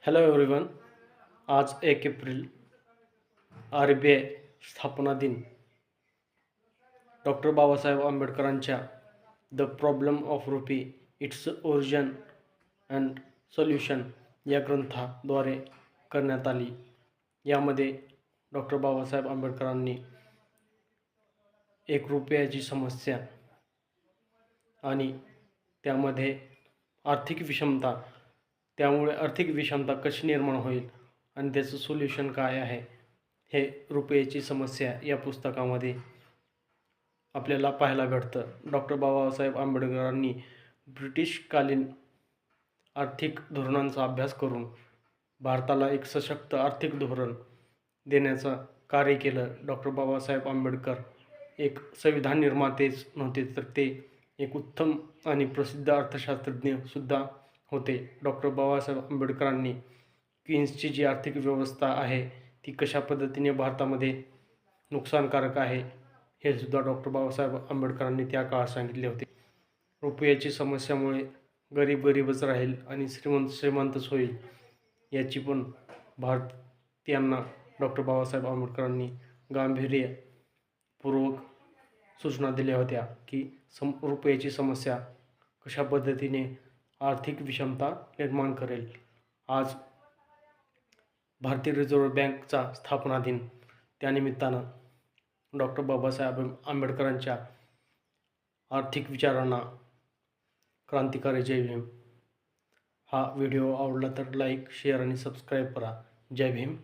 Hello everyone. आज 1 April RBI स्थापना दिन. डॉक्टर बाबासाहेब आंबेडकरांच्या the problem of rupee, its origin and solution या ग्रंथाद्वारे करण्यात आली. यामध्ये डॉक्टर बाबासाहेब आंबेडकरांनी 1 रुपयाची समस्या आणि त्यामध्ये आर्थिक विषमता, त्यामुळे आर्थिक विषमता कशी निर्माण होईल आणि त्याचं सोल्युशन काय आहे, हे रुपयाची समस्या या पुस्तकामध्ये आपल्याला पाहायला भेटतं. डॉक्टर बाबासाहेब आंबेडकरांनी ब्रिटिशकालीन आर्थिक धोरणांचा अभ्यास करून भारताला एक सशक्त आर्थिक धोरण देण्याचं कार्य केलं. डॉक्टर बाबासाहेब आंबेडकर एक संविधान निर्मातेच नव्हते, तर ते एक उत्तम आणि प्रसिद्ध अर्थशास्त्रज्ञसुद्धा होते. डॉक्टर बाबासाहेब आंबेडकरांनी क्वीन्सची जी आर्थिक व्यवस्था आहे ती कशा पद्धतीने भारतामध्ये नुकसानकारक आहे हे सुद्धा डॉक्टर बाबासाहेब आंबेडकरांनी त्या काळात सांगितले होते. रुपयाची समस्यामुळे गरीब गरीबच राहील आणि श्रीमंत श्रीमंतच होईल, याची पण भारतीयांना डॉक्टर बाबासाहेब आंबेडकरांनी गांभीर्यपूर्वक सूचना दिल्या होत्या की रुपयाची समस्या कशा पद्धतीने आर्थिक विषमता निर्माण करेल. आज भारतीय रिझर्व्ह बँकचा स्थापना दिन, त्यानिमित्तानं डॉक्टर बाबासाहेब आंबेडकरांच्या आर्थिक विचारांना क्रांतिकारी जय भीम. हा व्हिडिओ आवडला तर लाईक, शेअर आणि सबस्क्राईब करा. जय भीम.